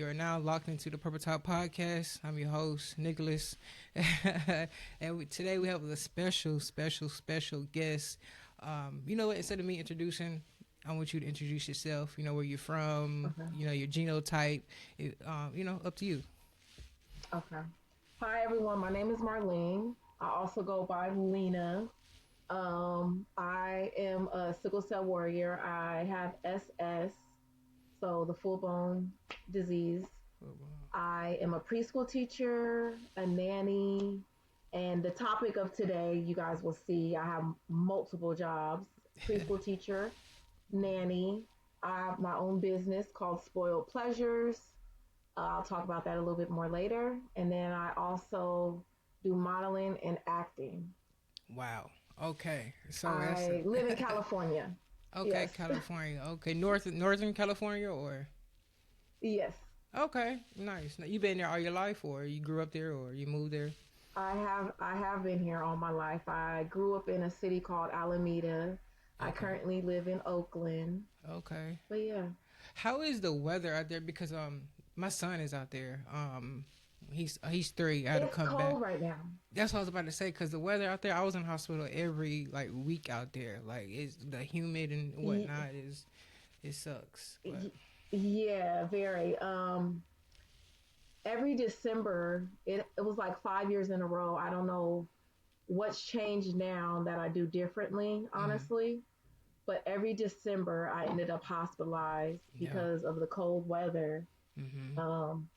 You are now locked into the Purple Top Podcast. I'm your host, Nicholas. And today we have a special guest. You know what? Instead of me introducing, I want you to introduce yourself. You know, where you're from, Okay. you know, your genotype. Up to you. Okay. Hi, everyone. My name is Marlene. I also go by Lena. I am a sickle cell warrior. I have SS, so the full bone disease. Oh, wow. I am a preschool teacher, a nanny, and the topic of today, you guys will see, I have multiple jobs: preschool teacher, nanny. I have my own business called Spoiled Pleasures. I'll talk about that a little bit more later. And then I also do modeling and acting. Wow. Okay. So that's I live in California. okay. Yes. California. Okay. Northern California or Yes. okay. Nice. Now, you been there all your life, or you grew up there, or you moved there? I have been here all my life. I grew up in a city called Alameda. I Okay. currently live in Oakland. Okay. But yeah. How is the weather out there? Because my son is out there. He's 3. I had to It's come back. cold right now. That's what I was about to say. Because the weather out there, I was in hospital every like week out there. Like it's the humid and Y- whatnot is it sucks. But y- yeah, very. Every December, it was like 5 years in a row. I don't know what's changed now that I do differently, mm, honestly. But every December, I ended up hospitalized yeah, because of the cold weather. hmm,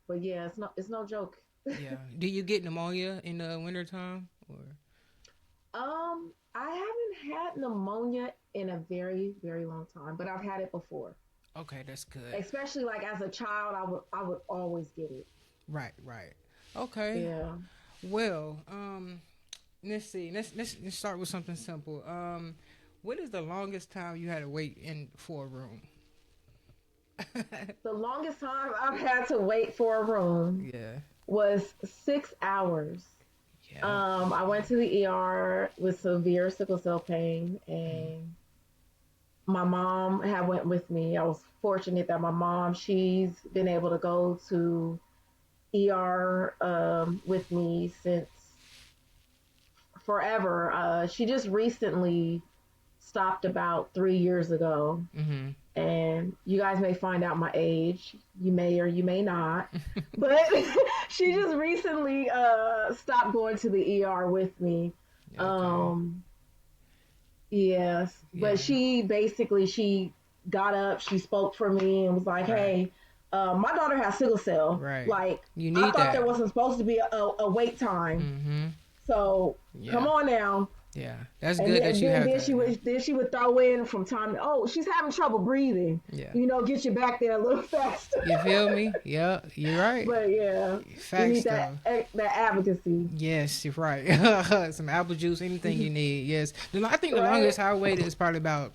But yeah, it's no joke. yeah. Do you get pneumonia in the wintertime? Or I haven't had pneumonia in a very, very long time, but I've had it before. okay, that's good. Especially like as a child, I would always get it. Right, right. Okay. Yeah. Well, let's see. Let's start with something simple. What is the longest time you had to wait in for a room? The longest time I've had to wait for a room Yeah, was 6 hours. yeah. I went to the ER with severe sickle cell pain, Mm, and my mom had went with me. I was fortunate that my mom, she's been able to go to ER with me since forever. She just recently stopped about 3 years ago, mm-hmm. and you guys may find out my age. You may or you may not, but she just recently stopped going to the ER with me. Okay. Um, yes, but Yeah. she got up, she spoke for me, and was like, Right. "Hey, my daughter has sickle cell. Right. Like, You I need thought there that. wasn't supposed to be a wait time, Mm-hmm. so come Yeah. on now." Yeah. That's And good then, that and you then, have then that. she Yeah. would then she would throw in from time to, oh, she's having trouble breathing. Yeah. Get you back there a little faster. You feel me? Yeah. You're right. But yeah, we Facts need though. that advocacy, Yes, you're right. Some apple juice, anything you need. Yes. I think the right? longest I waited is probably about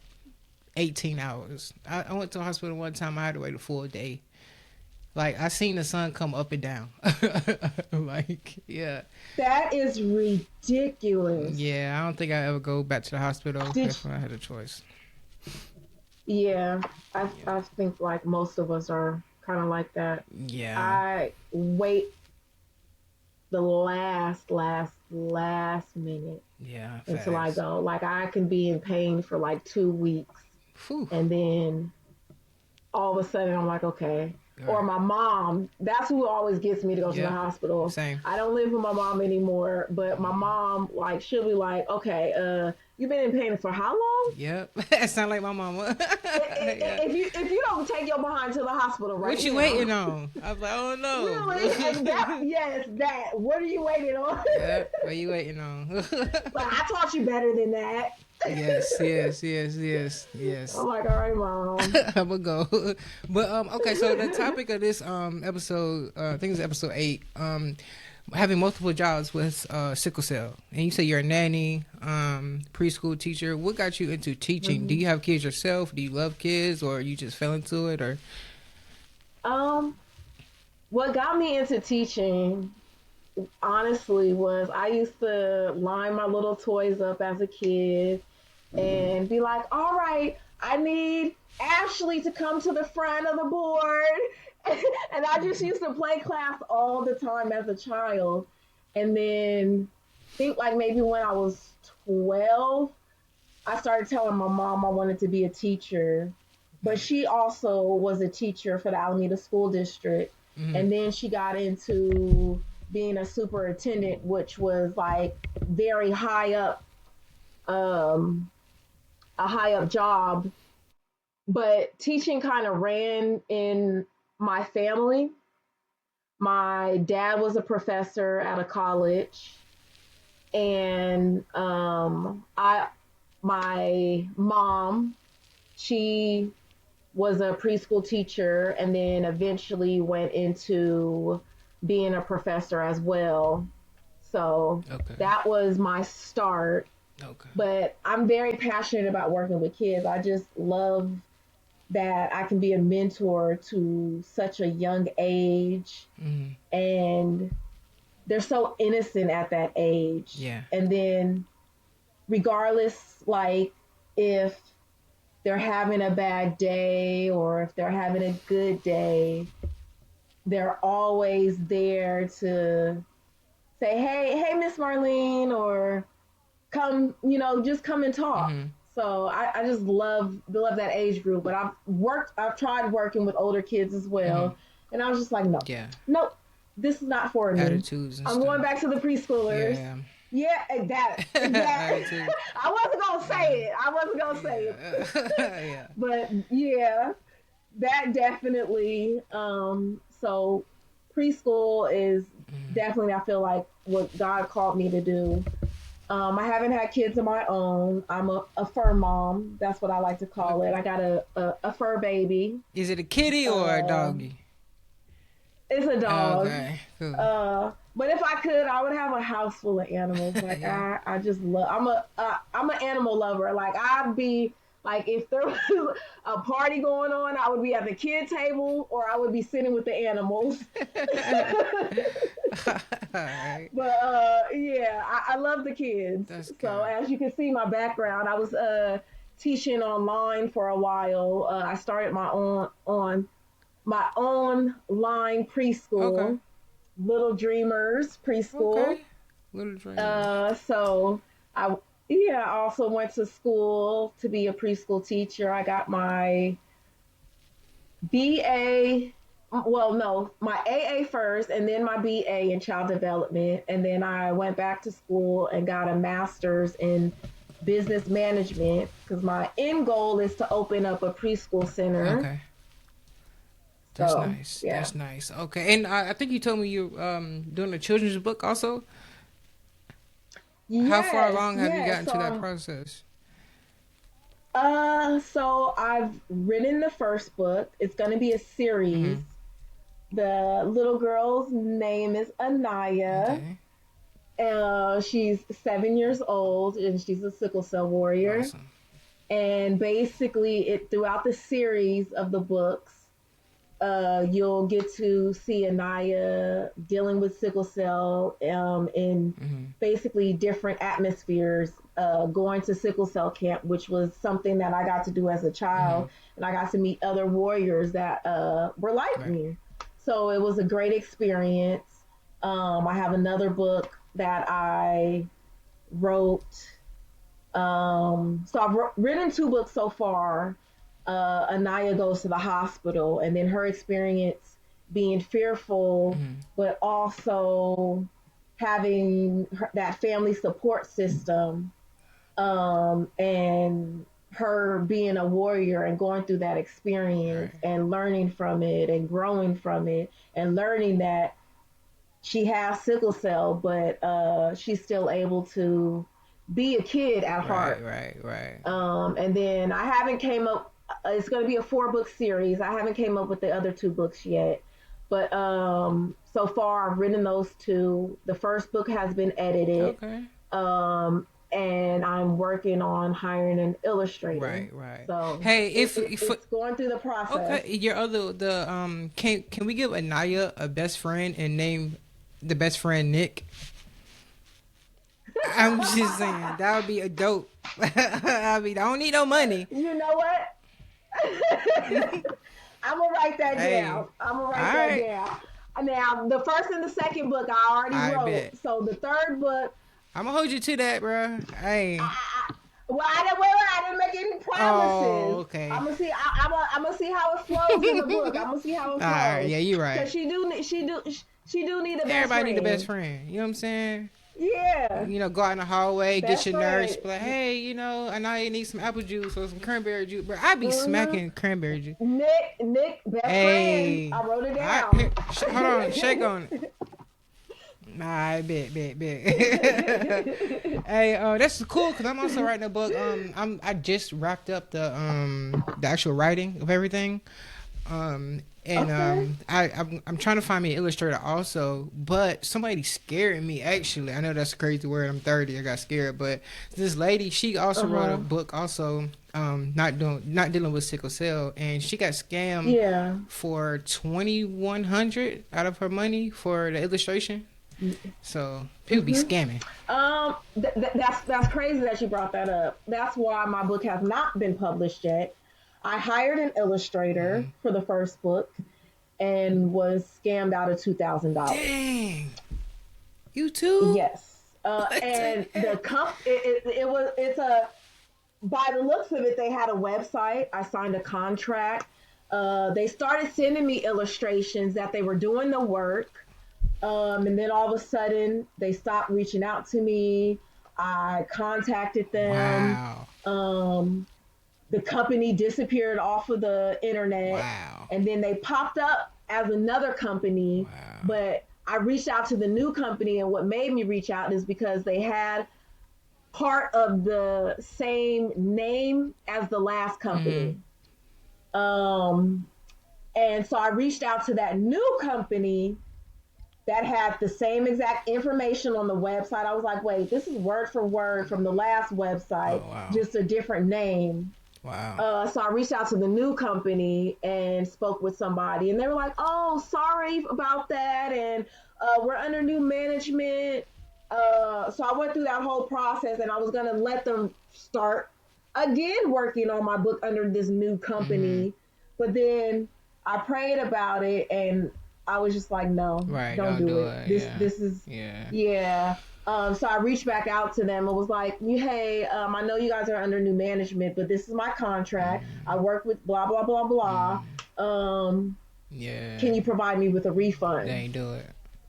18 hours. I went to the hospital one time. I had to wait a full day. Like I seen the sun come up and down. Like yeah, That is ridiculous. yeah. I don't think I ever go back to the hospital Did if I had a choice. Yeah, I Yeah, I think like most of us are kind of like that. yeah, I wait the last minute yeah. until I Facts. go. Like I can be in pain for like 2 weeks, Whew. and then all of a sudden I'm like, okay. All Or right. my mom, that's who always gets me to go to the Yep. hospital. Same. I don't live with my mom anymore, but my Mm. mom, like, she'll be like, okay, you've been in pain for how long? Yep. That sound like my mama. Yeah. If you don't take your behind to the hospital right What you now, waiting on? I was like, oh really, and that, no. yes, that. What are you waiting on? Yep. What you waiting on? Like, I taught you better than that. Yes. Yes. Yes. Yes. Yes. I'm like, all right, mom. I'm gonna go. But okay, so the topic of this episode, I think it's episode 8, having multiple jobs with sickle cell. And you say you're a nanny, preschool teacher. What got you into teaching? Do Hmm. you have kids yourself? Do you love kids, or you just fell into it, or Um, what got me into teaching, honestly, was I used to line my little toys up as a kid and be like, all right, I need Ashley to come to the front of the board. And I just used to play class all the time as a child. And then think like maybe when I was 12, I started telling my mom I wanted to be a teacher. But she also was a teacher for the Alameda School District. Mm-hmm. And then she got into being a superintendent, which was like very high up, um, a high up job. But teaching kind of ran in my family. My dad was a professor at a college, and I my mom, she was a preschool teacher and then eventually went into being a professor as well. So Okay. that was my start. Okay. But I'm very passionate about working with kids. I just love that I can be a mentor to such a young age, Mm-hmm. and they're so innocent at that age. Yeah. And then regardless, like, if they're having a bad day or if they're having a good day, they're always there to say, hey, Miss Marlene, or come, just come and talk. Mm-hmm. So I just love that age group. But I've tried working with older kids as Mm-hmm. well, and I was just like, no, Yeah. nope, this is not for me. Attitudes and I'm stuff. going back to the preschoolers. Yeah. Yeah, that. Attitude. I wasn't gonna Yeah. say it. I wasn't gonna say it. Yeah. Yeah. But yeah, that definitely. So preschool is Mm-hmm. definitely, I feel like, what God called me to do. I haven't had kids of my own. I'm a fur mom. That's what I like to call it. Okay. I got a fur baby. Is it a kitty or a Uh, doggy? it's a dog. Okay. Cool. But if I could, I would have a house full of animals. Like Yeah. I just love. I'm an animal lover. Like I'd be like, if there was a party going on, I would be at the kid table or I would be sitting with the animals. All right. But yeah, I love the kids. That's So good. as you can see, my background, I was teaching online for a while. I started my online Okay. preschool, Little Dreamers preschool. Okay. Little dreamers. So I yeah, I also went to school to be a preschool teacher. I got my BA, well, no, my AA first, and then my BA in child development, and then I went back to school and got a master's in business management because my end goal is to open up a preschool center. Okay. That's So nice. yeah, That's nice. Okay. And I think you told me you're doing a children's book also. How far yes, along have you yes. gotten So to that process? so I've written the first book. It's going to be a series. Mm-hmm. The little girl's name is Anaya. Okay. She's 7 years old and she's a sickle cell warrior. Awesome. And basically, it throughout the series of the books, you'll get to see Anaya dealing with sickle cell in Mm-hmm. basically different atmospheres. Going to sickle cell camp, which was something that I got to do as a Mm-hmm. child, and I got to meet other warriors that were like Right. me. So it was a great experience. I have another book that I wrote. So I've written two books so far. Anaya goes to the hospital, and then her experience being fearful, Mm-hmm. but also having that family support system, and her being a warrior and going through that experience Right. and learning from it and growing from it and learning that she has sickle cell, but she's still able to be a kid at Right. heart. Right. Right. And then I haven't came up. It's going to be a 4 book series. I haven't came up with the other 2 books yet, but so far I've written those two. The first book has been edited, Okay. and I'm working on hiring an illustrator. Right. Right. So Hey, if it's going through the process. okay, your other the can we give Anaya a best friend and name the best friend Nick? I'm just saying that would be a dope. I mean, I don't need no money. You know what? I'm gonna write that Hey, down. I'm gonna all write that right. down. Now, the first and the second book I already I wrote. bet. So the third book, I'm gonna hold you to that, bro. Hey. well, I didn't make any Oh, promises. okay. I'm gonna see. I'm gonna see how it flows in the book. I'm gonna see how it All right. flows Yeah, you're because right. she do need a best Everybody need a best friend. friend. You know what I'm saying? Yeah, Go out in the hallway, get best your nurse, friend. be like, hey, I know you need some apple juice or some cranberry juice. Bro, I be Mhm. smacking cranberry juice. Nick, best friend. Hey, I wrote it I down. hold on, shake on it. Nah, I bet. Hey, that's cool because I'm also writing a book. I just wrapped up the actual writing of everything. And Okay. I'm trying to find me an illustrator also, but somebody scared me actually. I know that's a crazy word. I'm 30. I got scared, but this lady, she also Uh wrote a huh. book also. Not dealing with sickle cell, and she got scammed Yeah. for 2,100 out of her money for the illustration. So people be Mhm. scamming. That's crazy that you brought that up. That's why my book has not been published yet. I hired an illustrator Hmm. for the first book and was scammed out of $2,000. Dang, you too? Yes, What the and the heck? it's a by the looks of it, they had a website. I signed a contract. They started sending me illustrations that they were doing the work. And then all of a sudden, they stopped reaching out to me. I contacted them. Wow, Um, the company disappeared off of the internet. wow, And then they popped up as another company. wow. But I reached out to the new company. And what made me reach out is because they had part of the same name as the last Hmm. company. Um, and so I reached out to that new company that had the same exact information on the website. I was like, wait, this is word for word from the last website, Oh wow, just a different name. wow. So I reached out to the new company and spoke with somebody, and they were like, "Oh, sorry about that, and we're under new management." So I went through that whole process, and I was gonna let them start again working on my book under this new Hmm. company, but then I prayed about it, and I was just like, "No, Right, don't don't do do it. it. This Yeah, this is yeah. yeah." So I reached back out to them and was like, "Hey, I know you guys are under new management, but this is my contract. I Hmm. work with blah blah blah blah. Hmm. Um, Yeah, can you provide me with a they refund?" ain't do it.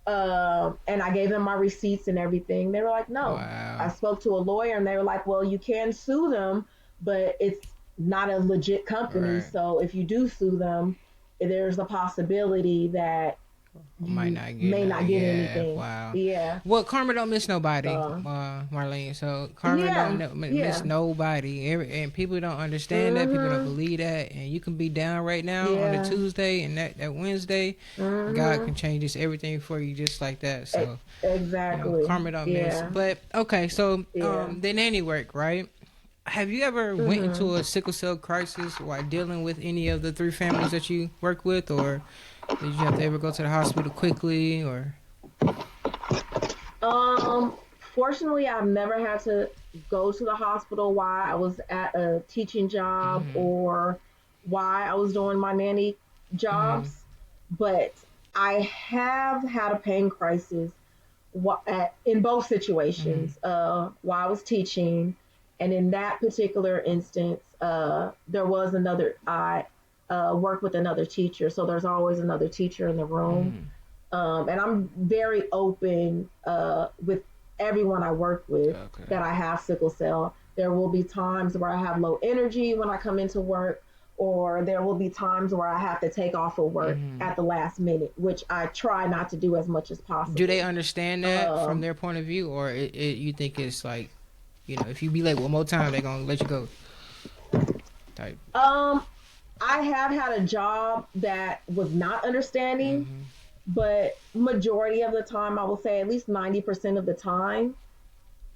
And I gave them my receipts and everything. They were like, "No." I Wow. spoke to a lawyer and they were like, "Well, you can sue them, but it's not a legit company. Right. So if you do sue them, there's a possibility that Might you not get may no. not get Yeah. anything." Wow. Yeah. Well, karma don't miss nobody, So Marlene. So karma don't yeah, miss yeah. nobody. And people don't understand that. People don't Mhm. believe that. And you can be down right now on a Yeah. Tuesday, and that Wednesday, God Mhm. can change this everything for you just like that. E- So exactly. karma don't miss. Yeah. But okay, so Yeah. the nanny work, right? Have you ever went Mhm. into a sickle cell crisis while dealing with any of the three families that you work with, or did you have to ever go to the hospital quickly, or? Um. Fortunately, I've never had to go to the hospital while I was at a teaching job Mhm. or while I was doing my nanny Mhm. jobs, but I have had a pain crisis in both Mhm. situations while I was teaching. And in that particular instance, there was another, I worked with another teacher. So there's always another teacher in the room. Mhm. And I'm very open with everyone I work with Okay. that I have sickle cell. There will be times where I have low energy when I come into work, or there will be times where I have to take off of work Mhm. at the last minute, which I try not to do as much as Do they possible. understand that from Um, their point of view, or you think it's like, if you be late one more time, they gonna let you go? Type. um, I have had a job that was not understanding, Mhm. but majority of the time, I will say at least 90% of the time,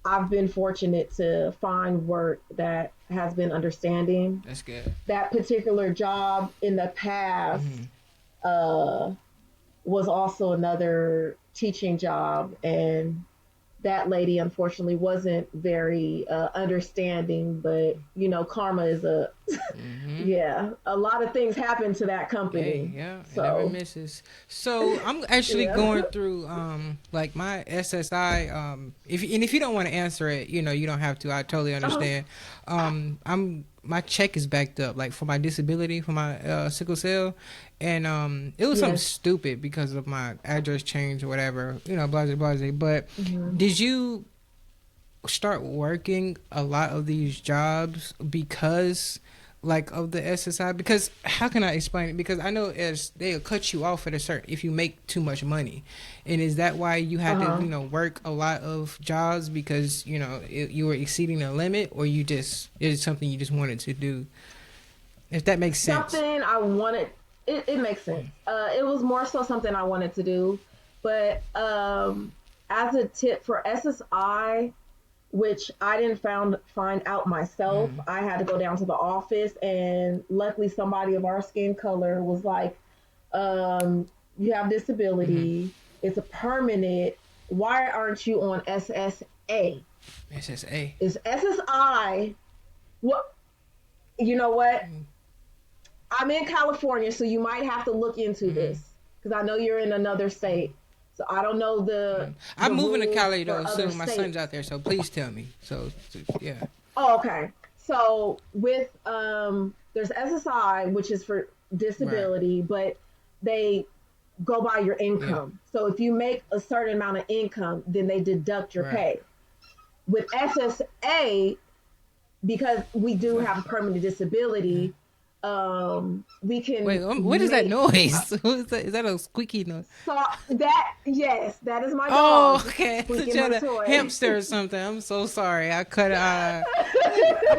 I've been fortunate to find work that has been understanding. That's good. That particular job in the past Mhm. uh, was also another teaching job, and that lady unfortunately wasn't very understanding, but you know, karma is a Mm-hmm. yeah, a lot of things happen to that Hey, company. yeah, it never So misses. So I'm actually yeah. going through like my SSI. If you don't want to answer it, you don't have to. I totally Uh-huh. understand. I'm my check is backed up, like for my disability, for my sickle cell, and it was something Yes. stupid because of my address change or whatever. Blah blah blah. But Hmm. did you start working a lot of these jobs because like of the SSI? Because how can I explain it? Because I know as they'll cut you off at a certain if you make too much money, and is that why you had to Uh-huh. work a lot of jobs because you were exceeding the limit, or you just it's something you just wanted to do? If that makes sense. Something I wanted. It makes sense. It was more so something I wanted to do, but as a tip for SSI, which I didn't find out myself. Mm-hmm. I had to go down to the office, and luckily somebody of our skin color was like, um, "You have Mm-hmm. disability. It's a permanent. Why aren't you on SSA? SSA. Is SSI what? You know what? I'm in California, so you might have to look into Mm-hmm. this because I know you're in another state. So I don't know the I'm moving to rules Cali for though other soon. My son's states. out there, so please tell me. So yeah. Oh, okay. So with there's SSI, which is for Right. disability, but they go by your Yeah. income. So if you make a certain amount of income, then they deduct your Right. pay. With SSA, because we do have a permanent Mm-hmm. disability, we Wait, can what is that make noise? What is that? Is that a squeaky noise? so that yes, that is my Oh, dog okay. I thought squeaking you had her a toy. hamster or something. I'm so sorry. I cut. Am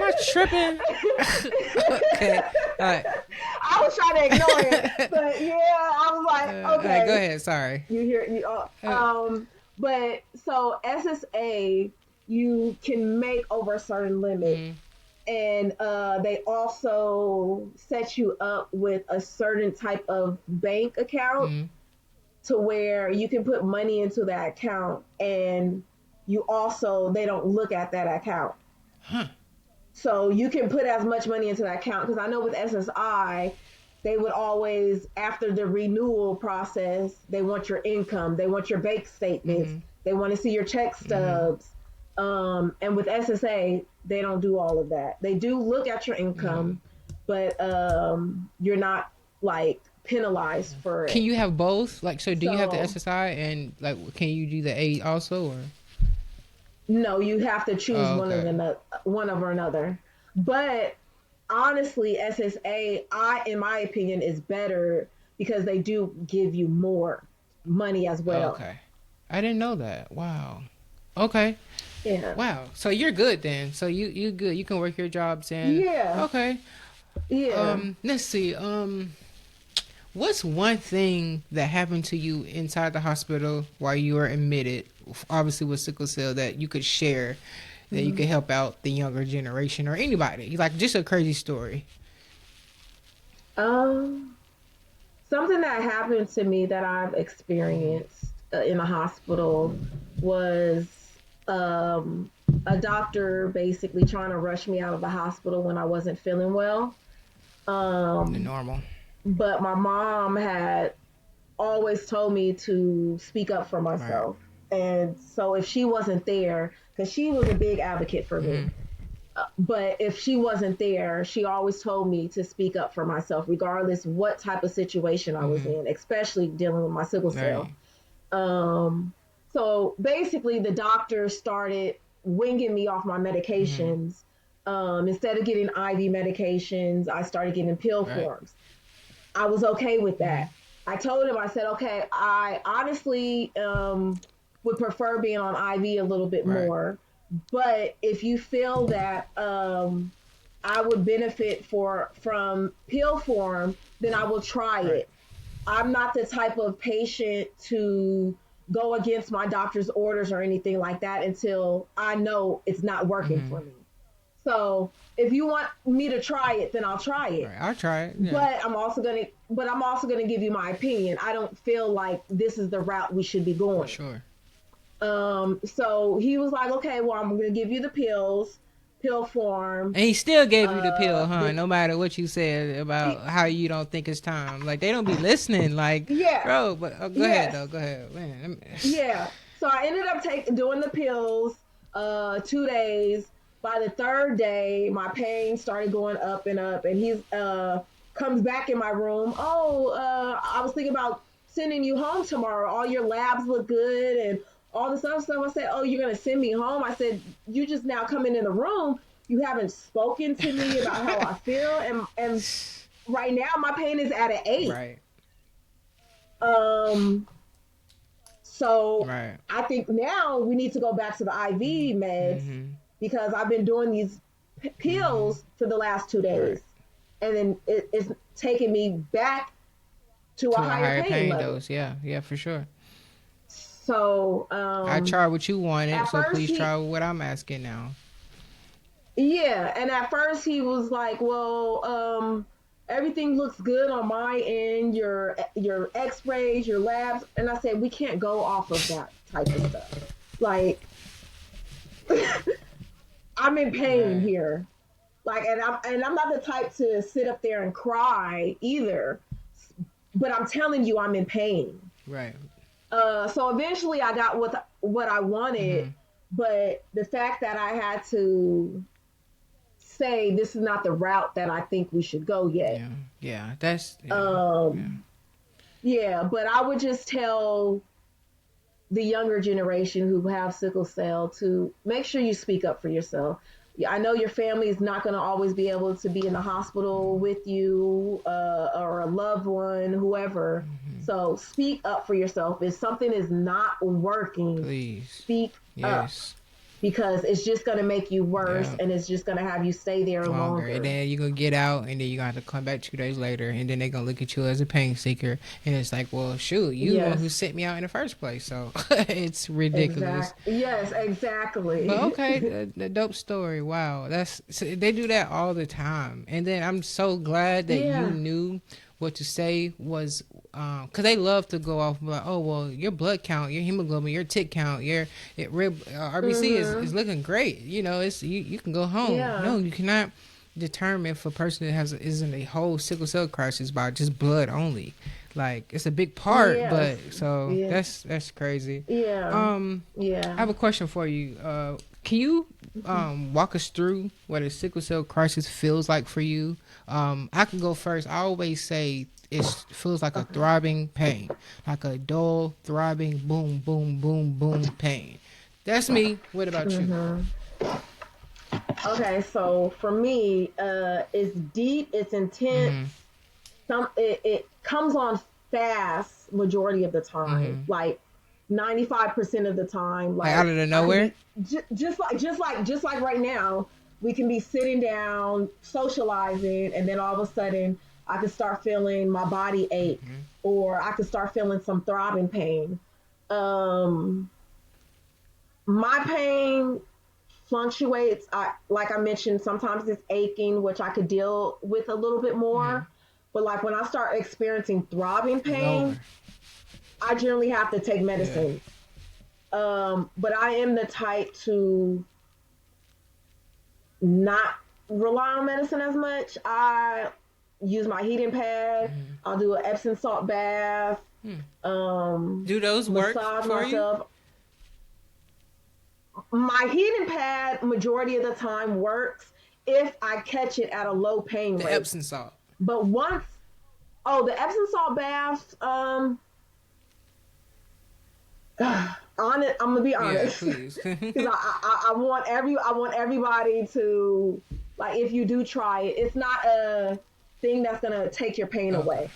I tripping? Okay. All right. I was trying to ignore it, but yeah, I was like, All right. Go okay, ahead. Sorry. you hear you. Uh, But so SSA, you can make over a certain limit, mm, and they also set you up with a certain type of bank account mm, to where you can put money into that account, and you also they don't look at that account. huh. So you can put as much money into that account because I know with SSI, they would always, after the renewal process, they want your income, they want your bank statements, Mm-hmm. they want to see your check Mm-hmm. stubs. And with SSA, they don't do all of that. They do look at your Mm-hmm. income, but you're not like penalized for Can it. you have both? Like, so do you have the So SSI and like, can you do the A also, or? no, you have to choose Oh, okay. one of or another. But honestly, SSA, in my opinion, is better because they do give you more money as well. Okay. I didn't know that. Wow. Okay. Yeah, Wow. So you're good then. So you good. You can work your jobs and yeah, okay. yeah. Let's see. What's one thing that happened to you inside the hospital while you were admitted, obviously with sickle cell, that you could share, that you Mhm. could help out the younger generation or anybody? Like just a crazy story. Um, Something that happened to me that I've Mm-hmm. experienced in a hospital was um, a doctor basically trying to rush me out of the hospital when I wasn't feeling well. The Um, normal. but my mom had always told me to speak up for Right. myself. And so if she wasn't there, because she was a big advocate for me, Mm-hmm. but if she wasn't there, she always told me to speak up for myself, regardless what type of situation I was Mm-hmm. in, especially dealing with my sickle cell. Right. Um, so basically, the doctor started winging me off my Mm-hmm. medications. Instead of getting IV medications, I started getting pill Right. forms. I was okay with Mm-hmm. that. I told him, I said, okay, I honestly would prefer being on IV a little bit Right. more. But if you feel that I would benefit from pill form, then I will try Right. it. I'm not the type of patient to go against my doctor's orders or anything like that until I know it's not working Mm-hmm. for me. So if you want me to try it, then I'll try it. Right. I'll try it. Yeah. But I'm also gonna give you my opinion. I don't feel like this is the route we should be For going. sure. So he was like, okay, well, I'm gonna give you the pills, pill form. And he still gave you the pill, huh? The No matter what you said about how you don't think it's time. Like, they don't be listening. Like, yeah, bro, but go ahead, yes, though. Go ahead. Man. yeah. So I ended up taking doing the pills 2 days. By the third day, my pain started going up and up, and he's comes back in my room. Oh, I was thinking about sending you home tomorrow. All your labs look good, and all this other stuff. I said, oh, you're gonna send me home? I said, you just now coming in the room. You haven't spoken to me about how I feel, and right now my pain is at an 8. Right. Um, so Right. I think now we need to go back to the IV meds Mm-hmm. because I've been doing these Mm-hmm. pills for the last 2 days, Right. and then it's taking me back to a To a higher higher pain pain level. dose. Yeah. Yeah, for sure. So I tried what you wanted, at so first please he, try what I'm asking now. yeah, and at first he was like, well, everything looks good on my end, your X-rays, your labs, and I said we can't go off of that type of stuff. Like I'm in pain Right. here. Like, and I'm not the type to sit up there and cry either. But I'm telling you, I'm in pain. Right. So eventually, I got what I wanted, Mm-hmm. but the fact that I had to say this is not the route that I think we should go yet. Yeah. Yeah. That's, yeah. Yeah. Um, yeah, but I would just tell the younger generation who have sickle cell to make sure you speak up for yourself. Yeah, I know your family is not going to always be able to be in the hospital with you or a loved one, whoever. Mm-hmm. So speak up for yourself. If something is not working, Please. speak up Yes. because it's just going to make you worse Yeah. and it's just going to have you stay there Longer, and longer. then you're gonna get out, and then you're gonna have to come back 2 days later, and then they're gonna look at you as a pain seeker, and it's like, well, shoot, you the one Yes, who sent me out in the first place, so it's ridiculous. Yes, But exactly. okay, the dope story. Wow, that's so they do that all the time, and then I'm so glad that you Yeah. knew what to say was, because they love to go off and be like, oh well, your blood count, your hemoglobin, your tick count, your RBC is Mhm. looking great. You know, it's you can go home. Yeah. No, you cannot determine if a person that is in a whole sickle cell crisis by just blood only. Like, it's a big part, Yes. but so Yeah. that's crazy. Yeah. Um, I Yeah. have a question for you. Can you Mhm. walk us through what a sickle cell crisis feels like for you? I can go first. I always say it feels like a Okay. throbbing pain, like a dull, throbbing, boom, boom, boom, boom pain. That's me. What about you? Mhm. Okay, so for me, it's deep, it's intense. Mm-hmm. It comes on fast majority of the time, Mm-hmm. like 95% of the time. Like out Like of the I could nowhere. be just like right now, we can be sitting down socializing, and then all of a sudden, I could start feeling my body ache, Mm-hmm. or I could start feeling some throbbing pain. Um, my pain fluctuates. Like I mentioned, sometimes it's aching, which I could deal with a little bit Mm-hmm. more. But like when I start experiencing throbbing It's over. pain, I generally have to take Yeah. medicine. But I am the type to not rely on medicine as much. I use my heating pad. Mm-hmm. I'll do an Epsom salt bath. Hmm. Um, Do those work massage for you? myself. My heating pad majority of the time works if I catch it at a low pain The rate. Epsom salt. But once, oh, the Epsom salt baths, I'm gonna be Yeah, honest, please. because I want everybody to, like, if you do try it, it's not a thing that's gonna take your pain Okay. away.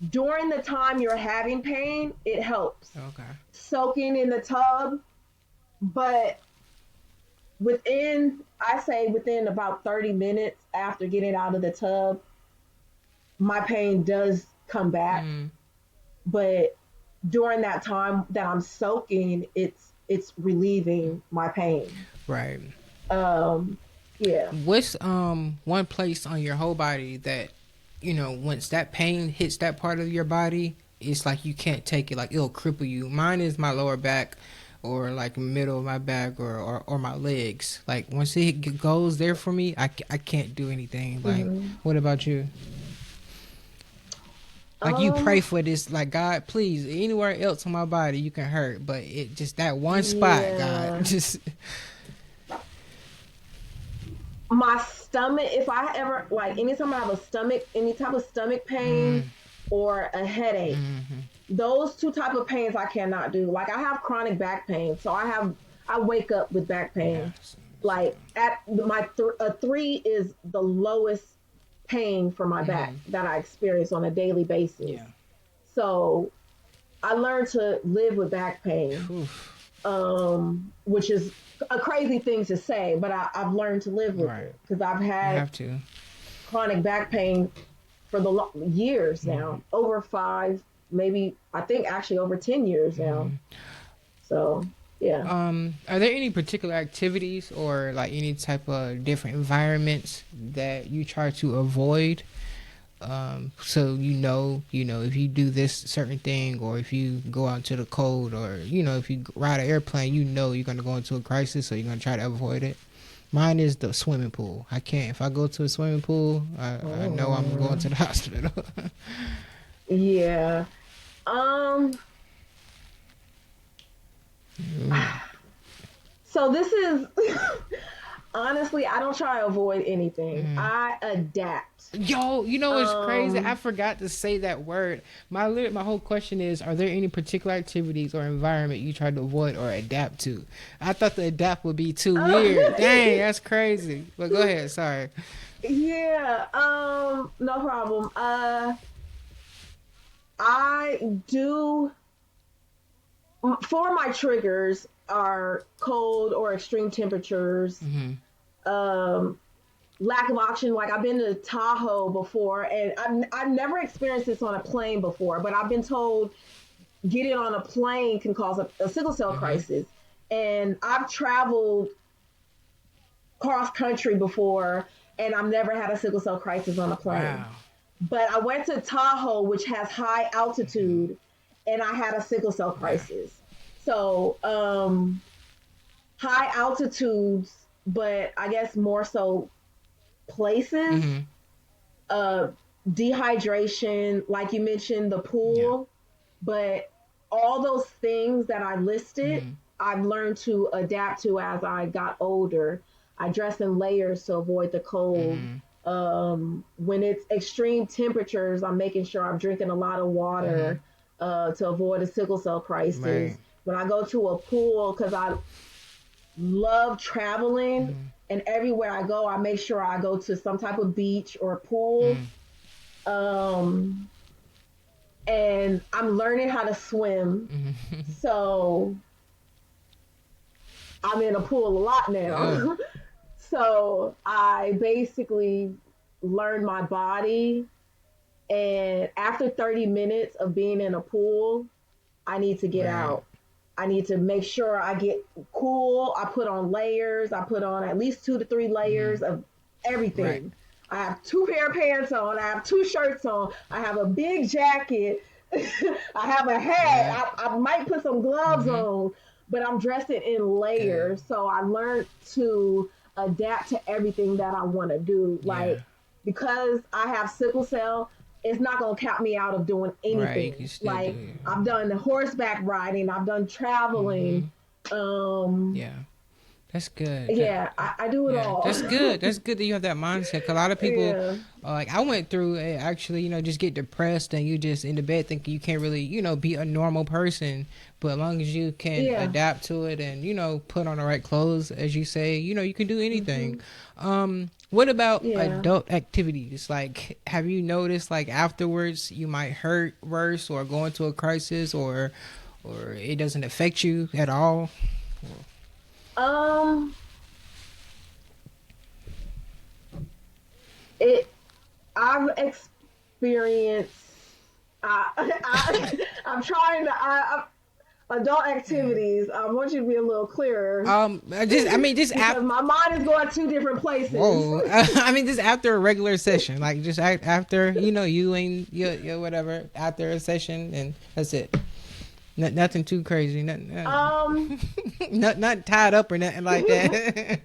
During the time you're having pain, it helps. Okay. Soaking in the tub, but I say within about 30 minutes after getting out of the tub, my pain does come back. Mm, But during that time that I'm soaking, it's relieving my pain. right. Um, yeah. What's one place on your whole body that, once that pain hits that part of your body, it's like you can't take it, like it'll cripple you. Mine is my lower back, or like middle of my back or my legs. Like once it goes there for me, I can't do anything. Like, Mhm. what about you? Like you pray Um, for this, like God, please, anywhere else on my body you can hurt, but it just that one spot, God, yeah. just. My stomach, if I ever like anytime I have a stomach, any type of stomach pain Mm, or a headache, mm-hmm. those two type of pains I cannot do. Like I have chronic back pain, so I wake up with back Yeah. pain. Like at a 3 is the lowest pain for my back Mm-hmm. that I experience on a daily basis. Yeah. So I learned to live with back pain, Oof. which is a crazy thing to say, but I've learned to live with Right. it because I've You had have to. chronic back pain for the years Mm-hmm. now, over 5, maybe I think actually over 10 years now. Mm-hmm. So yeah. Are there any particular activities or like any type of different environments that you try to avoid? So if you do this certain thing, or if you go out to the cold, or if you ride an airplane, you're gonna go into a crisis, so you're gonna try to avoid it. Mine is the swimming pool. I can't. If I go to a swimming pool, I know I'm going Mm, to the hospital. yeah. Um. Mm. So this is honestly, I don't try to avoid anything. Mm. I adapt. Yo, you know what's crazy? I Um. forgot to say that word. My whole question is: are there any particular activities or environment you try to avoid or adapt to? I thought the adapt would be too weird. Dang, that's crazy. But go ahead. Sorry. Yeah. No problem. I do for my triggers are cold or extreme temperatures, Mm-hmm. um, lack of oxygen. Like I've been to Tahoe before, and I've never experienced this on a plane before, but I've been told getting on a plane can cause a sickle cell Mm-hmm. crisis. And I've traveled cross country before, and I've never had a sickle cell crisis on a plane. Wow. But I went to Tahoe, which has high Mm-hmm. altitude, and I had a sickle cell Yeah. crisis. So, high altitudes, but I guess more so places, Mm-hmm. uh, dehydration, like you mentioned, the Yeah. pool, but all those things that I listed, Mm-hmm. I've learned to adapt to as I got older. I dress in layers to avoid the cold. Mm-hmm. When it's extreme temperatures, I'm making sure I'm drinking a lot of Mm-hmm. water to avoid a sickle cell crisis. Right. When I go to a pool, because I love traveling, Mm-hmm. and everywhere I go, I make sure I go to some type of beach or pool. Um, and I'm learning how to swim. Mm-hmm. So I'm in a pool a lot Yeah. now. So I basically learned my body. And after 30 minutes of being in a pool, I need to get Right. out. I need to make sure I get cool. I put on layers. I put on at least 2 to 3 layers Mm-hmm. of Right. everything. I have 2 pair of pants on. I have 2 shirts on. I have a big jacket. I have a hat. Yeah. I might put some gloves Mm-hmm. on, but I'm dressed in Good. layers. So I learned to adapt to everything that I want to do. Yeah. Like, because I have sickle cell, it's not going to count me out of doing Right. You anything. can still do Like, it. I've done horseback riding, I've done Mm-hmm. traveling. Um, Yeah. That's good. yeah, I do it Yeah, all. that's good. That's good that you have that mindset. 'Cause a lot of people, Yeah. like I went through, actually, just get depressed and you just in the bed thinking you can't really, be a normal person. But as long as you can Yeah. adapt to it and put on the right clothes, as you say, you can do anything. Hmm. What about Yeah. adult activities? Like, have you noticed like afterwards you might hurt worse or go into a crisis, or it doesn't affect you at all? Um, it. I've experienced. I'm trying to. Adult Yeah. activities. I want you to be a little clearer Just because my mind is going 2 different places. Whoa. Just after a regular session, like just after, you and your whatever, after a session, and that's it. Nothing too crazy. Nothing, Um, not tied up or nothing like that.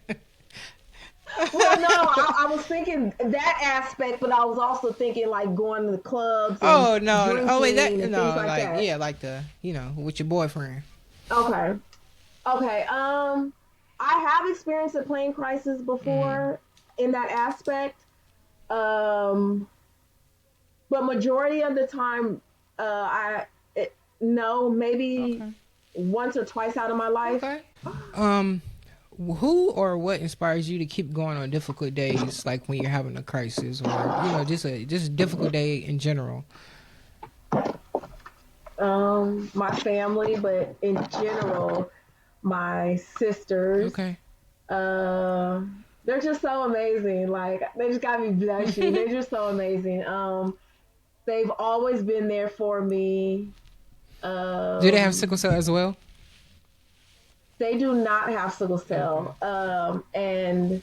well, no, I was thinking that aspect, but I was also thinking like going to the clubs and Oh no! Oh wait, drinking that and things no, like like that. yeah, like the with your boyfriend. Okay. Okay. I have experienced a plane crisis Mm. before in that aspect. Um, but majority of the time, I no, maybe Okay. once or twice out of my life. Okay. Um, who or what inspires you to keep going on difficult days, like when you're having a crisis, or just a difficult day in general? My family, but in general, my sisters. Okay. Uh, they're just so amazing. Like they just got me blushing. They're just so amazing. They've always been there for me. Do they have sickle Um, cell as well? they do not have sickle Okay. cell, and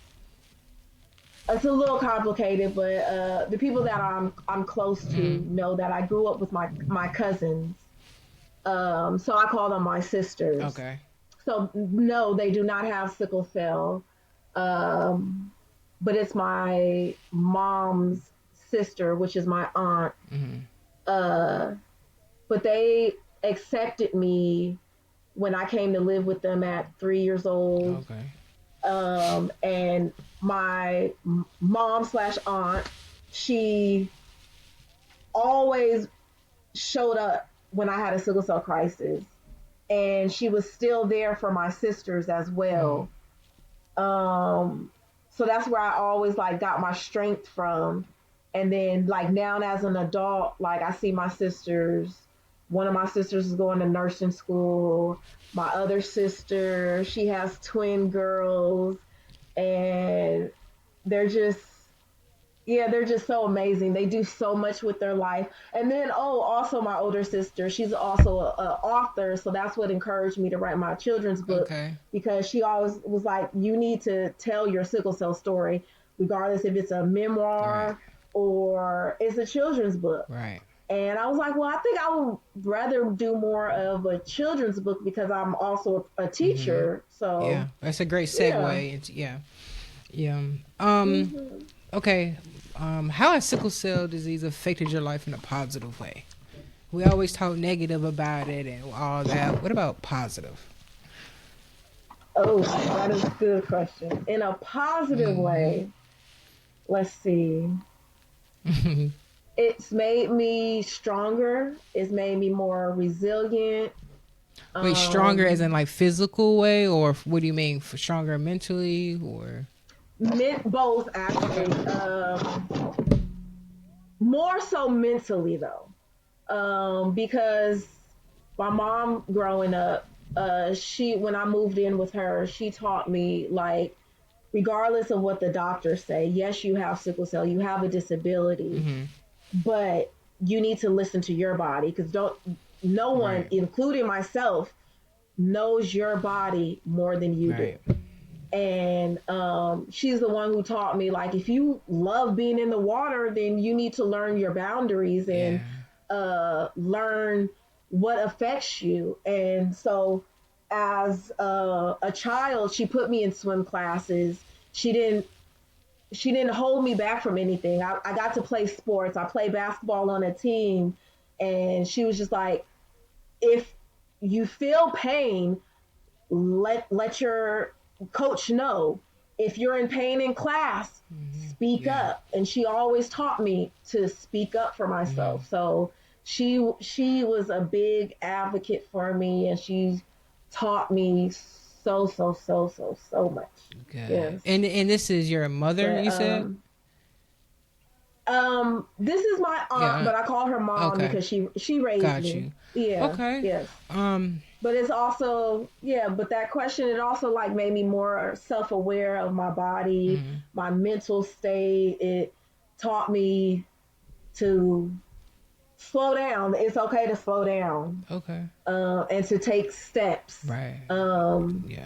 it's a little complicated. But the people that I'm close Mm. to know that I grew up with my cousins. So I call them my sisters. Okay. So no, they do not have sickle cell. Um, but it's my mom's sister, which is my aunt. Mm-hmm. Uh, but they accepted me when I came to live with them at 3 years old. Okay. And my mom slash aunt, she always showed up when I had a sickle cell crisis, and she was still there for my sisters as Mm. well. Um, so that's where I always like got my strength from. And then like now as an adult, like I see my sisters. One of my sisters is going to nursing school. My other sister, she has twin girls, and they're just yeah, they're just so amazing. They do so much with their life. And then, oh, also my older sister, she's also a author, so that's what encouraged me to write my children's book, Okay. because she always was like, you need to tell your sickle cell story, regardless if it's a Right. memoir or it's a children's book. Right. And I was like, well, I think I would rather do more of a children's book because I'm also a Mm-hmm. teacher. Yeah, So that's a great yeah. segue. It's yeah. Yeah. Um. Hmm. Okay. How has sickle cell disease affected your life in a positive way? We always talk negative about it and all that. What about positive? Oh, that is a good question. In a positive Mm-hmm. way, let's see. It's made me stronger. It's made me more resilient. Wait, stronger as in Um, like physical way, or what do you mean for stronger mentally, or? both Okay. actually. More so mentally though, because my mom growing up, she when I moved in with her, she taught me like regardless of what the doctors say, yes, you have sickle cell, you have a disability, Mm-hmm. but you need to listen to your body because don't no one, Right. including myself, knows your body more than you do. Right. And she's the one who taught me like if you love being in the water, then you need to learn your boundaries Yeah. and learn what affects you. And so as a child, she put me in swim classes. She didn't hold me back from anything. I got to play sports. I played basketball on a team, and she was just like, if you feel pain, let your coach know. If you're in pain in class, Mm-hmm. speak Yeah. up. And she always taught me to speak up for Mm-hmm. myself. So she was a big advocate for me, and she taught me so much. Yes. Good. And this is your mother, But you said? this is my aunt, Yeah. but I call her mom Okay. because she raised Got me. you. Yeah, Okay. yes. Um. But it's also yeah, but that question it also like made me more self-aware of my body, Mhm. my mental state. It taught me to slow down. It's okay to slow down, Okay. and to take steps. Right. Um, Yeah.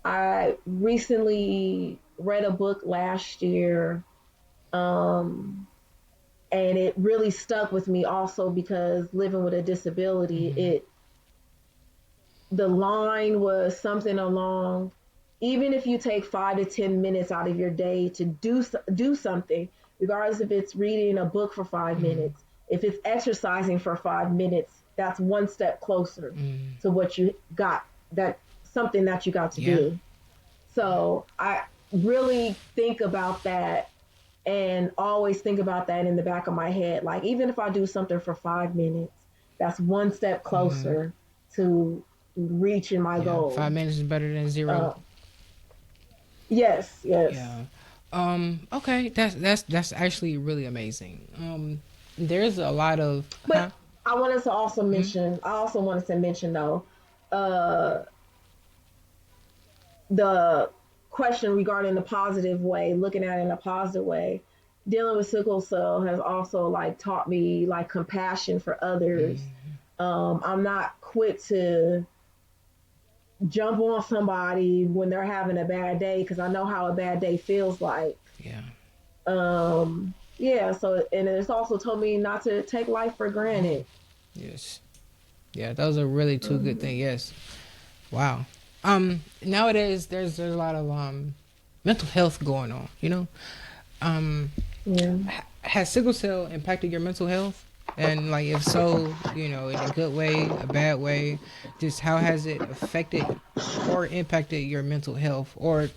I recently read a book last year, um, and it really stuck with me also because living with a disability, Mhm. it the line was something along, even if you take 5 to 10 minutes out of your day to do something, regardless if it's reading a book for five Mm-hmm. minutes, if it's exercising for 5 minutes, that's one step closer Mm-hmm. to what you got, that something that you got to Yeah. do. So I really think about that and always think about that in the back of my head. Like, even if I do something for 5 minutes, that's one step Mm-hmm. closer to reaching my Yeah. goal. 5 minutes is better than zero. Uh, yes, yes. Yeah. Okay. That's actually really amazing. There's a lot of huh. But Mm-hmm. I also wanted to mention though, uh, the question regarding the positive way, looking at it in a positive way, dealing with sickle cell has also like taught me like compassion for others. Mm-hmm. I'm not quick to jump on somebody when they're having a bad day because I know how a bad day feels like. Yeah. Yeah, so and it's also told me not to take life for Mm-hmm. granted. Yes. Yeah. Those are really two good Hmm. things. Yes. Wow. Nowadays there's a lot of mental health going on. Um, Yeah. has sickle cell impacted your mental health? And like, if so, in a good way, a bad way, just how has it affected or impacted your mental health, or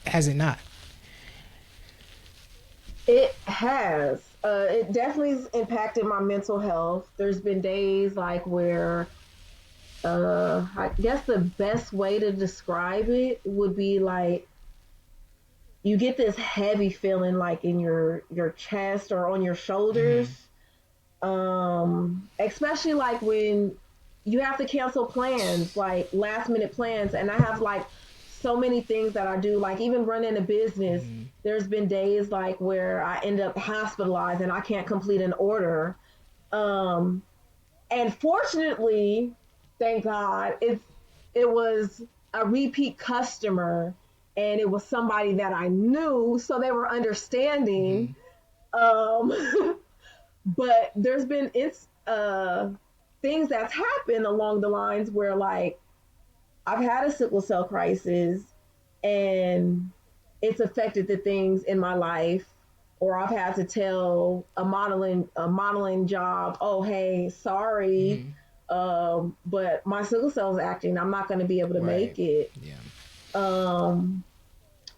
has it not? It has. It definitely has impacted my mental health. There's been days like where I guess the best way to describe it would be like you get this heavy feeling like in your chest or on your shoulders. Mm-hmm. Especially like when you have to cancel plans, like last minute plans, and I have like so many things that I do, like even running a business. Mm-hmm. There's been days like where I end up hospitalized and I can't complete an order. Um, and fortunately, thank God, it was a repeat customer and it was somebody that I knew, so they were understanding. Mm-hmm. Um, but there's been things that's happened along the lines where like I've had a sickle cell crisis and it's affected the things in my life, or I've had to tell a modeling job, oh hey, sorry, Mm-hmm. but my sickle cell is acting. I'm not going to be able to Right. make it. Yeah. Um,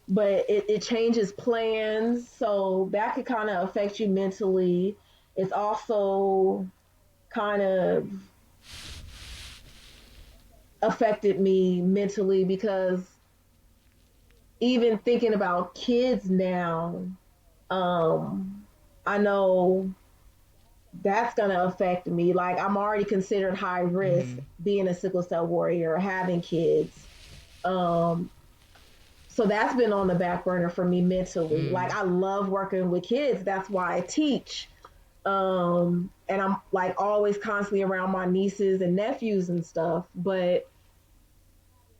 but it changes plans, so that could kind of affect you mentally. It's also kind of affected me mentally because even thinking about kids now, um, I know that's going to affect me. Like, I'm already considered high risk Mm-hmm. being a sickle cell warrior, having kids. Um, so that's been on the back burner for me mentally. Mm-hmm. Like, I love working with kids. That's why I teach. And I'm like always constantly around my nieces and nephews and stuff. But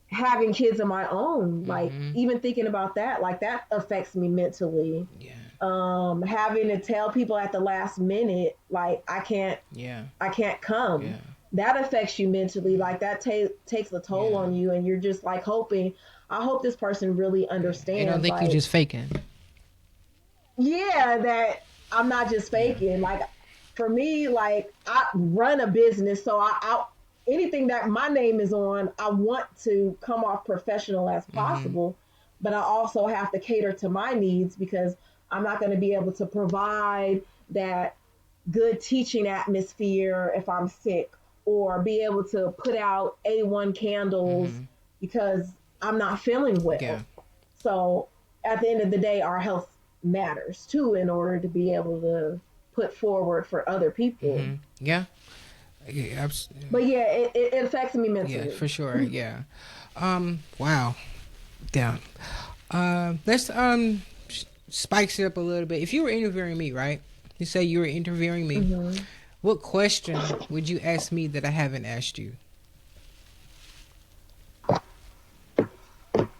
having kids of my own, like Mm-hmm. even thinking about that, like that affects me mentally. Yeah. Having to tell people at the last minute, like Yeah. I can't come. Yeah. That affects you mentally. Like that takes a toll Yeah. on you, and you're just like hoping. I hope this person really Yeah. They don't understands. think you Like, just faking. yeah, that I'm not just Yeah. faking. Like for me, like I run a business, so I anything that my name is on, I want to come off professional as Mm-hmm. possible, but I also have to cater to my needs because I'm not going to be able to provide that good teaching atmosphere if I'm sick or be able to put out A1 candles Mm-hmm. because I'm not feeling Yeah. well. So at the end of the day, our health matters too in order to be able to put forward for other people. Mm-hmm. Yeah. Yeah. But yeah, it affects me Yeah. mentally. For sure. Yeah. Wow. Yeah. Let's spice it up a little bit. If you were interviewing me, right? You say you were interviewing me. Hmm. What question would you ask me that I haven't asked you?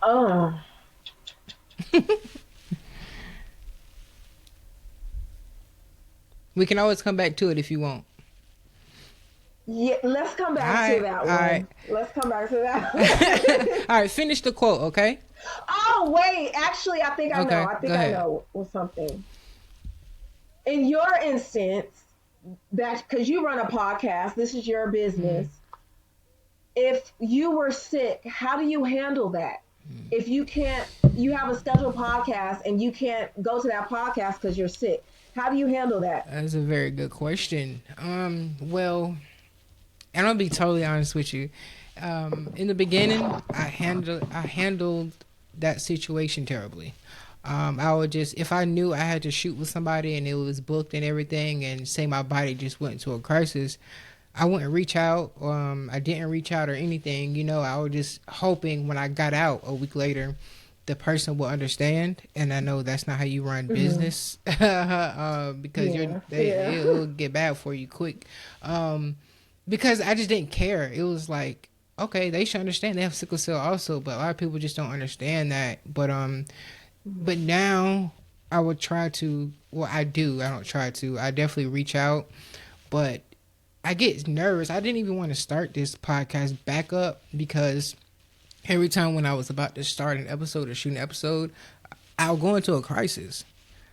Oh, We can always come back to it if you want. Yeah, let's come All back to right, that all right, one. Let's come back to that one. all right. Finish the quote, okay? Oh wait, actually, I think I know. Okay, I go think I ahead. know was something. In your instance, that because you run a podcast, this is your Mm, business. If you were sick, how do you handle that? If you can't, you have a scheduled podcast and you can't go to that podcast because you're sick. How do you handle that? that's a very good question. Well, and I'll be totally honest with you. In the beginning, I handled that situation terribly. I would just, if I knew I had to shoot with somebody and it was booked and everything, and say my body just went into a crisis, I wouldn't reach out. I didn't reach out or anything. I was just hoping when I got out a week later, the person will understand. And I know that's not how you run Mm-hmm. business, because Yeah, yeah. it'll get bad for you quick. Um, because I just didn't care. It was like, okay, they should understand they have sickle cell also, but a lot of people just don't understand that. But now I would try to. Well, I do. I don't try to. I definitely reach out, but I get nervous. I didn't even want to start this podcast back up because every time when I was about to start an episode or shoot an episode, I'll go into a crisis.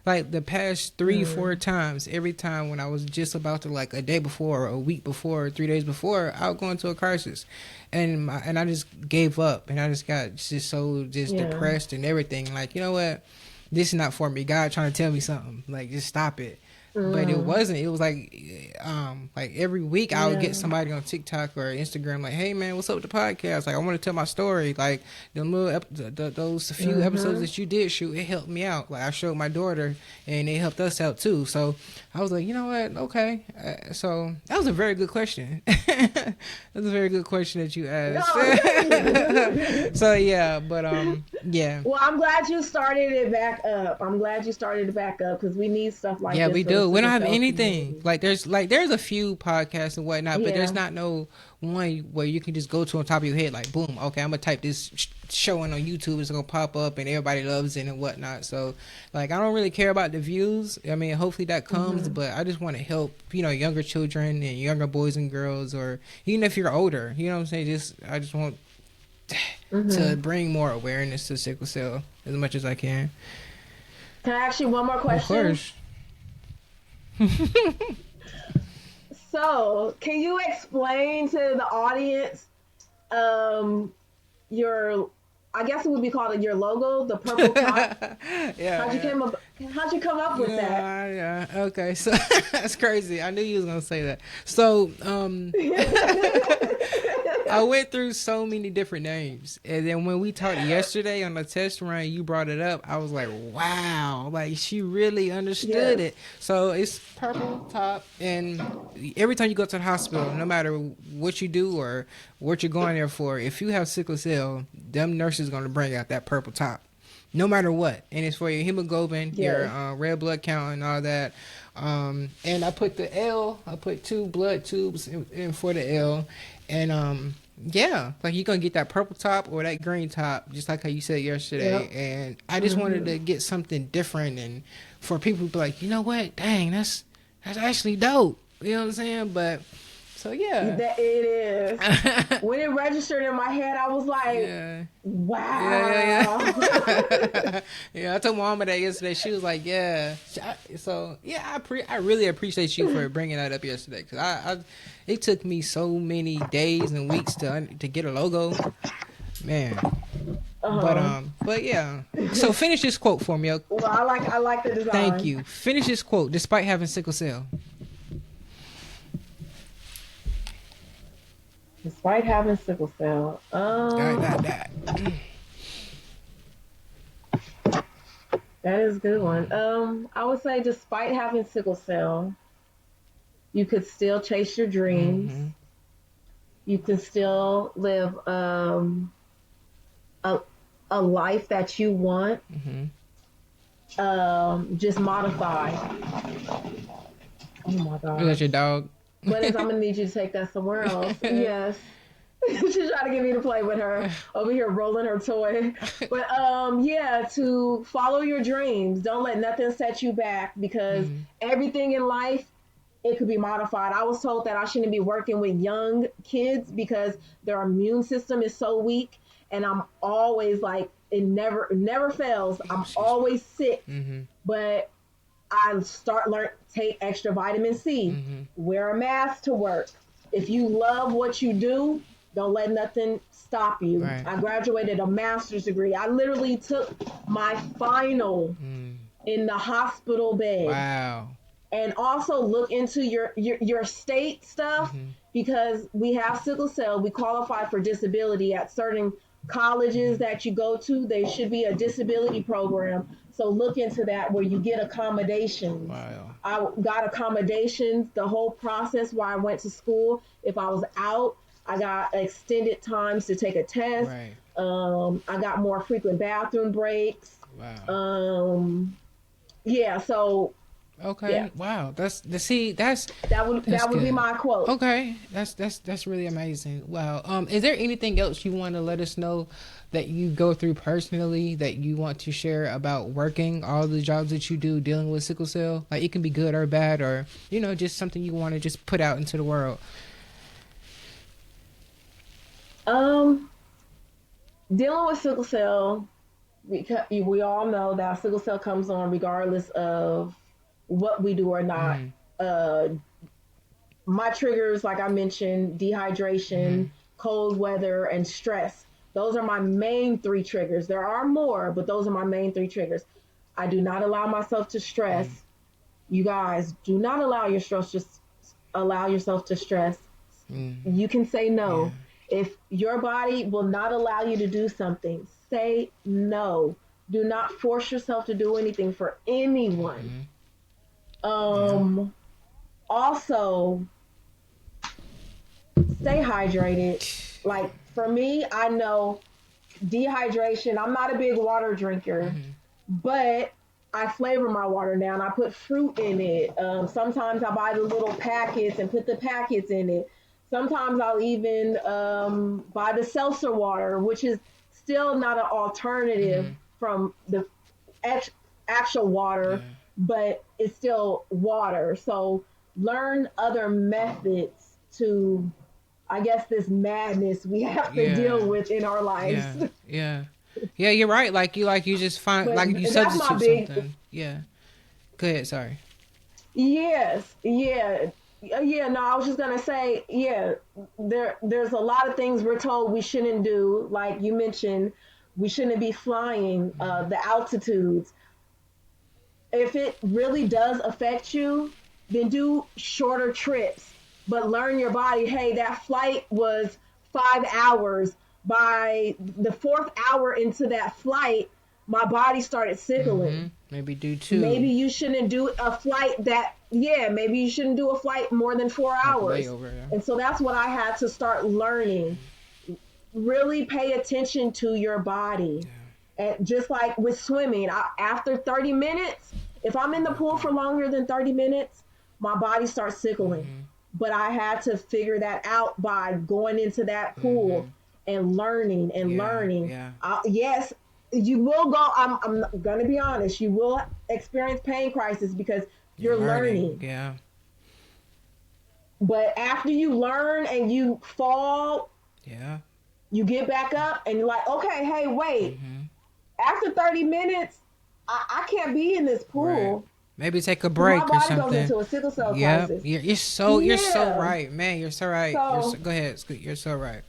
Like the past three, four Mm, times, every time when I was just about to, like a day before, or a week before, or 3 days before, I'll go into a crisis, and I just gave up, and I just got just so just yeah. depressed and everything. Like, you know what, this is not for me. God trying to tell me something. Like, just stop it. But it Mm, wasn't. It was like every week I would get yeah. somebody on TikTok or Instagram like, "Hey man, what's up with the podcast? Like, I want to tell my story. Like, those few episodes Mm-hmm. that you did shoot, it helped me out. Like, I showed my daughter, and it helped us out too. So I was like, you know what? Okay. So that was a very good question. That was a very good question that you asked. No. So yeah, but yeah. Well, I'm glad you started it back up. I'm glad you started it back up because we need stuff like Yeah, this we for the do. We don't sickle have cell anything. community. There's a few podcasts and whatnot, but there's Yeah. not no one where you can just go to on top of your head like, boom, okay, I'm gonna type this show in on YouTube, it's gonna pop up and everybody loves it and whatnot. So like, I don't really care about the views. I mean, hopefully that comes, Mm-hmm. but I just want to help younger children and younger boys and girls, or even if you're older, you know what I'm saying. I just want to Mm-hmm. bring more awareness to sickle cell as much as I can. Can I ask you one more Of question? course. So, can you explain to the audience um your I guess it would be called your logo, the purple top? Yeah, How'd you yeah. came up how'd you come up with that? Yeah, yeah. Okay, so that's crazy. I knew you was gonna say that. So, I went through so many different names, and then when we talked yesterday on the test run, you brought it up. I was like, wow, like she really understood Yes. it. So it's purple top, and every time you go to the hospital, no matter what you do or what you're going there for, if you have sickle cell, them nurses gonna bring out that purple top no matter what. And it's for your hemoglobin, your Yes. red blood count, and all that. And I put the L. I put 2 blood tubes in for the L, and yeah, like you're gonna get that purple top or that green top, just like how you said yesterday. Yep. And I just wanted Mm-hmm. to get something different, and for people to be like, you know what, dang, that's actually dope. You know what I'm saying? But so yeah. That it is. When it registered in my head, I was like, Yeah. Yeah, wow. yeah. Yeah, I told my mama that yesterday. She was like, "Yeah." So yeah, I really appreciate you for bringing that up yesterday, because it took me so many days and weeks to get a logo, man. Uh-huh. But yeah. So finish this quote for me. Well, I like the Thank design. you. Finish this quote. Despite having sickle cell. Despite having sickle cell. That. That is a good one. I would say despite having sickle cell, you could still chase your dreams. Mhm. You can still live a, a life that you want, Mhm. just modified. Oh my Is that gosh. your dog? But I'm gonna need you to take that somewhere else. Yes. She's trying to get me to play with her over here rolling her toy. But yeah, to follow your dreams. Don't let nothing set you back because Mhm. everything in life it could be modified. I was told that I shouldn't be working with young kids because their immune system is so weak, and I'm always like, it never fails. Oh, I'm excuse always sick, me. Mm-hmm. but I start learn take extra vitamin C, Mm-hmm. wear a mask to work. If you love what you do, don't let nothing stop you. Right. I graduated a master's degree. I literally took my final Mm. in the hospital bed. Wow. And also look into your state stuff, Mm-hmm. because we have sickle cell. We qualify for disability at certain colleges Mm-hmm. that you go to. There should be a disability program. So look into that where you get accommodations. Wow. I got accommodations the whole process while I went to school. If I was out, I got extended times to take a test. Right. I got more frequent bathroom breaks. Wow. Um, yeah, so yeah, Okay. Wow. That's the see. That's that would that's that would be good. my quote. Okay. That's really amazing. Wow. Is there anything else you want to let us know that you go through personally that you want to share about working all the jobs that you do dealing with sickle cell? Like it can be good or bad, or just something you want to just put out into the world. Um, Dealing with sickle cell, because we all know that sickle cell comes on regardless of what we do or not. Mm-hmm. Uh, my triggers, like I mentioned, Mm-hmm. dehydration, cold weather, and stress. Those are my main three triggers. There are more, but those are my main three triggers. I do not allow myself to stress. You guys, do not allow yourself to stress. Mm-hmm. You can say Yeah. no. If your body will not allow you to do something, say no. Do not force yourself to do anything for anyone. Mm-hmm. Yeah. Um, Also, stay hydrated. Like for me, I know dehydration. I'm not a big water drinker, Mm-hmm. but I flavor my water now and I put fruit in it. Sometimes I buy the little packets and put the packets in it. Sometimes I'll even buy the seltzer water, which is still not an alternative Mm-hmm. from the act- actual water, Yeah. but it's still water. So learn other methods to, I guess, this madness we have to Yeah. deal with in our lives. Yeah. Yeah. Yeah. You're right. Like you just find But like you that's my substitute big. something. Yeah. Go ahead. Sorry. Yes, yeah, yeah. No, I was just gonna say, yeah. There's a lot of things we're told we shouldn't do. Like you mentioned, we shouldn't be flying. The altitudes. If it really does affect you, then do shorter trips. But learn your body. Hey, that flight was 5 hours. By the fourth hour into that flight, my body started Mm-hmm. sickling. Maybe do two, Maybe you shouldn't do a flight that, yeah, maybe you shouldn't do a flight more than four like hours layover. Yeah. and so that's what I had to start learning. Really pay attention to your body. And just like with swimming, after 30 minutes, if I'm in the pool for longer than 30 minutes, my body starts sickling. Mm-hmm. But I had to figure that out by going into that Mm-hmm. pool and learning and Yeah. learning. Yeah. Yes, you will go. I'm going to be honest. You will experience pain crisis because You're you're learning. learning. Yeah. But after you learn and you fall, Yeah. you get back up and you're like, okay, hey, wait. Mm-hmm. After 30 minutes, I can't be in this Right. pool Maybe take a because my break or body goes something. into a sickle cell Yep. crisis. You're so Yeah. right, man. You're so right. So, Go ahead. You're so right.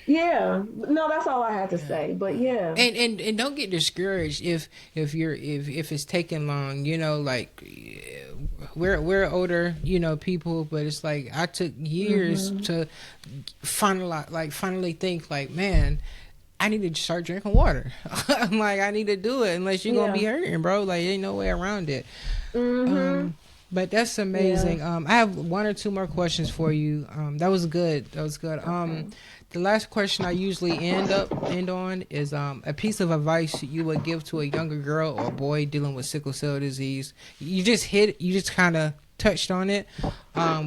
yeah. No, that's all I had to Yeah. say. But yeah. And don't get discouraged if it's taking long. Like we're older, people, but it's like I took years Hmm. to finally think like, man, I need to start drinking water. I'm like, I need to do it unless you're gonna Yeah. be hurting, bro. Like, ain't no way around it. Hmm. Um, but that's Yeah. amazing. I have one or two more questions for you. That was good. That was good. Okay. The last question I usually end on is a piece of advice you would give to a younger girl or boy dealing with sickle cell disease. You just kind of touched on it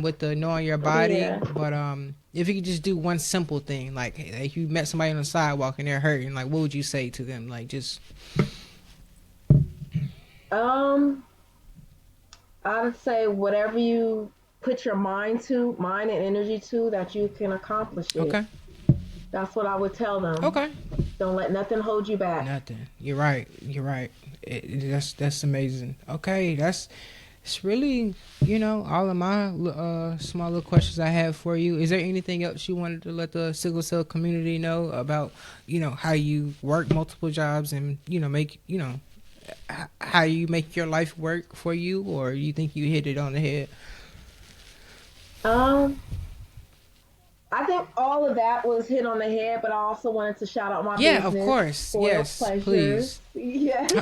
with the knowing your body, Yeah. but if you could just do one simple thing, like if you met somebody on the sidewalk and they're hurting, like what would you say to them? Like just Um, I'd say whatever you put your mind and energy to, that you can accomplish it. Okay. That's what I would tell them. Okay. Don't let nothing hold you back. Nothing. You're right. You're right. That's amazing. Okay, that's it's really all of my small little questions I have for you. Is there anything else you wanted to let the sickle cell community know about how you work multiple jobs and make how you make your life work for you, or you think you hit it on the head? Um, I think all of that was hit on the head, but I also wanted to shout out my Yeah, of business, course. Spoiled Yes, Pleasures. please. Yes.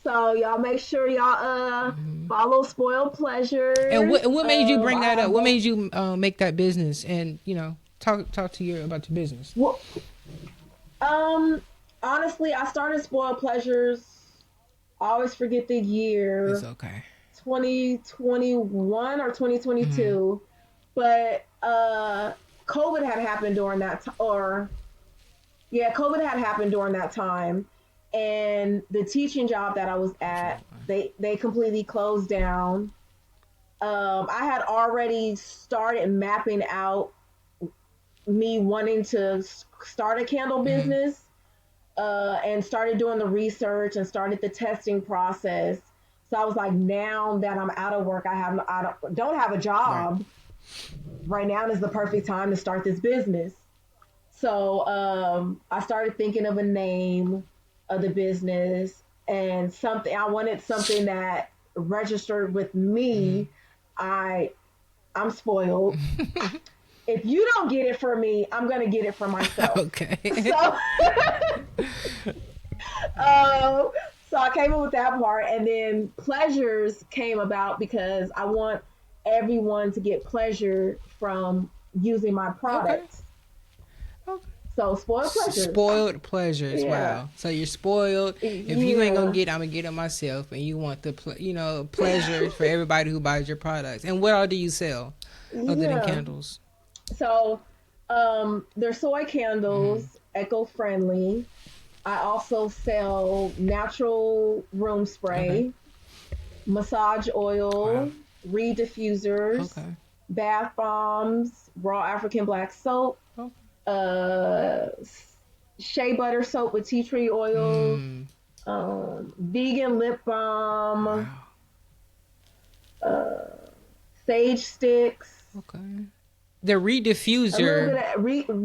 So y'all make sure y'all Mhm. follow Spoiled And Pleasures. what made you bring I that up? have What both. made you make that business? And talk to you about your business. Well, um, honestly, I started Spoiled Pleasures. I always forget the It's year, okay. 2021 or Hmm. 2022, but COVID had happened during that or yeah, COVID had happened during that time, and the teaching job that I was at, they completely closed down. I had already started mapping out me wanting to start a candle Hmm. business, and started doing the research and started the testing process. So I was like, now that I'm out of work, don't have a Right. job. Right now is the perfect time to start this business. So I started thinking of a name of the business, and something I wanted something that registered with Hmm. me. I I'm spoiled. If you don't get it for me, I'm gonna get it for myself. Okay. So um, so I came up with that part, and then pleasures came about because I want everyone to get pleasure from using my Okay. products. Okay. So spoiled pleasures. Spoiled pleasures. Yeah. Wow. So you're spoiled. If you ain't gonna Yeah. get, I'm gonna get it myself. And you want the pleasure for everybody who buys your products. And what all do you sell other than Yeah. candles? So they're soy candles, Hmm. eco friendly. I also sell natural room Okay. spray, massage Wow. oil, reed diffusers, Okay. bath bombs, raw African black soap, Oh. uh, shea butter soap with tea tree oil, Mm. vegan lip balm, Wow. uh, sage sticks, Okay. The a little rediffuser. bit of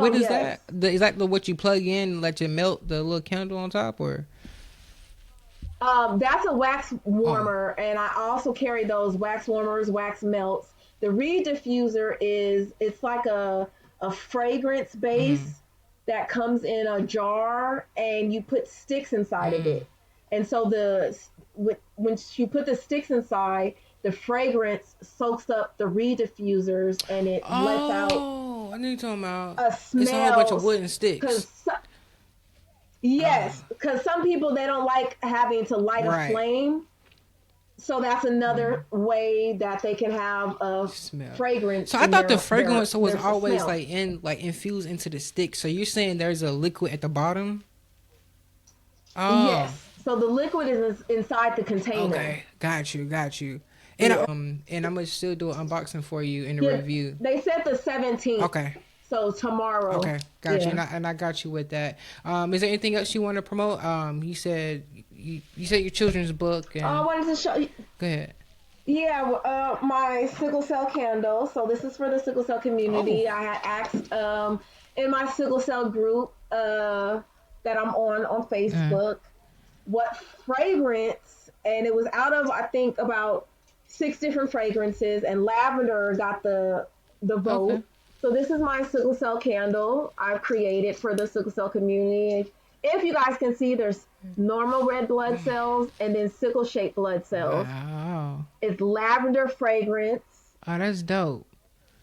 What oh is yes. that? Is that what you plug in and let you melt the little candle on top, or? That's a wax Oh. warmer, and I also carry those wax warmers, wax melts. The reed diffuser it's like a fragrance base Mm. that comes in a jar, and you put sticks inside of Mm. it. And so when you put the sticks inside, the fragrance soaks up the reed diffusers, and it lets out Oh, I know you're talking about. a It's a whole bunch of smell. wooden Because sticks. yes, Oh, because some people they don't like having to light a right. flame, so that's Mm. another way that they can have a Smell. fragrance So I in thought the their fragrance was always smell. like infused into the stick. So you're saying there's a liquid at the bottom? Yes. Oh, So the liquid is inside the container. okay. Got you. Got you. And Yeah. and I'm gonna still do an unboxing for you in the Yeah. review. They said the 17th. Okay. So tomorrow. Okay, got you, Yeah. and I got you with that. Is there anything else you want to promote? You said your children's book, I and wanted to show you. go ahead. Yeah, my sickle cell candle. So this is for the sickle cell Oh, community. I had asked in my sickle cell group that I'm on uh, Facebook what fragrance, and it was out of I think about six different fragrances, and lavender got the vote. okay. So this is my sickle cell candle I've created for the sickle cell community. If you guys can see, there's normal red blood cells and then sickle shaped blood cells. Wow. It's lavender fragrance. Oh, that's dope.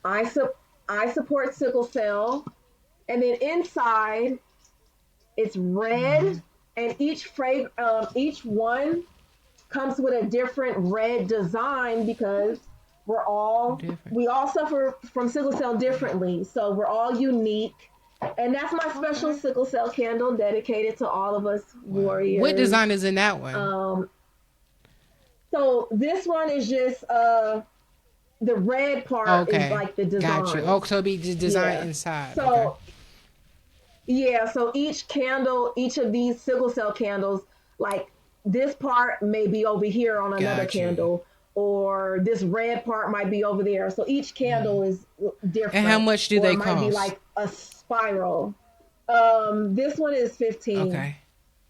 I su- I support sickle cell, and then inside it's red, Hmm. and each one comes with a different red design because Different. we all suffer from sickle cell differently, so we're all unique. And that's my special Okay. sickle cell candle dedicated to all of us Wow. What warriors. design is in that one? Um, So this one is just the red part is Okay, like the got you. Oh, designs. so it'll be just designed Yeah. inside. Okay. So yeah, so each candle, each of these sickle cell candles, like this part may be over here on another Got you. candle, or this red part might be over there. So each Mhm. candle is And how different, much do or they it might be cost? like a spiral. This one is 15. Okay,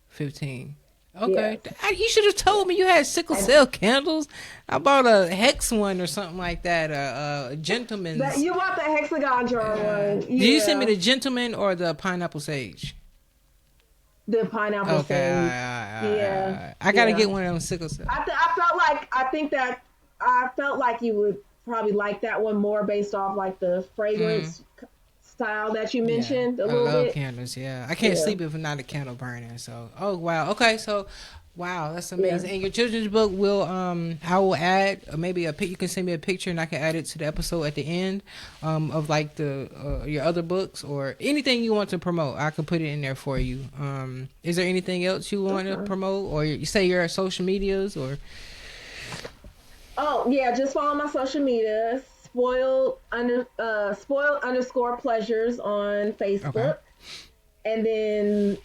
15. Yes. Okay, you should have Yes. told me you had sickle And cell candles. I bought a hex one or something like that. A that gentleman's. you want the hexagon jar one. Did you send me Yeah. the gentleman or the pineapple sage? The pineapple Okay, sage. Yeah. I gotta Yeah. get one of them sickle cell. I felt like I think that I felt like you would probably like that one more based off like the Mm, fragrance style that you yeah, mentioned a I little love bit. candles. Yeah, I can't Yeah. sleep if I'm not a candle burner. So, oh wow, okay, so wow, that's Yeah. amazing. And your children's book will I will add maybe a pic. You can send me a picture and I can add it to the episode at the end, of like the your other books or anything you want to promote. I can put it in there for you. Is there anything else you want to Okay. promote or you say your social medias or? Oh yeah, just follow my social media. Spoiled underscore pleasures on Okay. Facebook. And then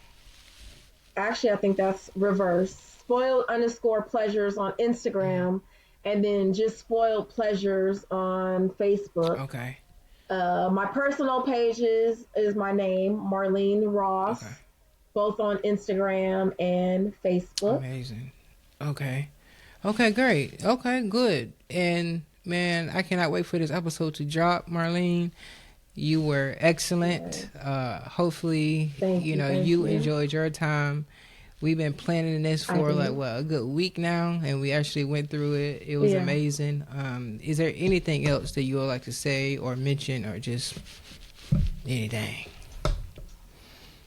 actually I think that's reverse. Spoiled underscore pleasures on Mhm. Instagram, and then just spoiled pleasures on Facebook. Okay. My personal pages is my name, Marlene Ross, Okay. both on Instagram and Facebook. Amazing. Okay. Okay, great. Okay, good. And man, I cannot wait for this episode to drop, Marlene. You were excellent. Yes. Hopefully, Thank you, thank you you. enjoyed your time. We've been planning this I for like did. what a good week now, and we actually went through it. It was Yeah. amazing. Is there anything else that you would like to say or mention, or just anything?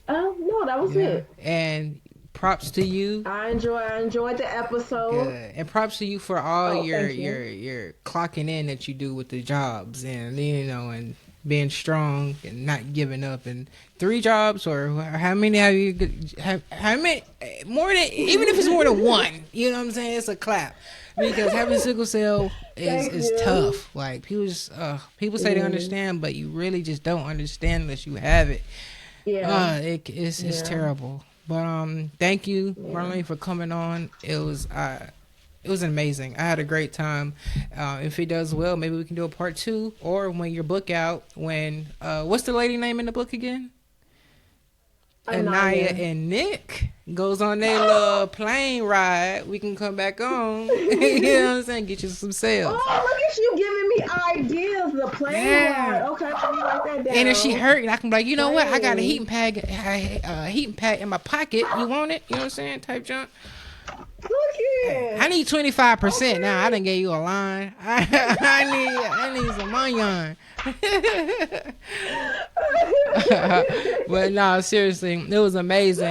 No, that was Yeah. it. And props to you. I enjoyed the episode. Good. And props to you for all Oh, thank you. your clocking in that you do with the jobs and and being strong and not giving up and 3 jobs or how many have you have how many more than even if it's more than one, you know what I'm saying? It's a clap. Because having sickle cell Thank is you. tough. Like people It say they is. understand, but you really just don't understand unless you have it. Yeah. It's Yeah. terrible. But thank you, Yeah. Marlene, for coming on. It was amazing. I had a great time. If it does well, maybe we can do a part 2, or when your book out. When what's the lady name in the book again? Anaya Anaya. and Nick goes on their little plane ride. We can come back on. You know what I'm saying? Get you some sales. Oh, look at you giving me ideas. The plane Yeah. ride. Okay, let me write that And if she down. hurt, I can be like, you know what? I got a Plane. heating pad in my pocket. You want it? You know what I'm saying? Type junk. Look here. I need 25% now. I Okay. didn't give you a line. I need some money. But no, seriously, it was amazing.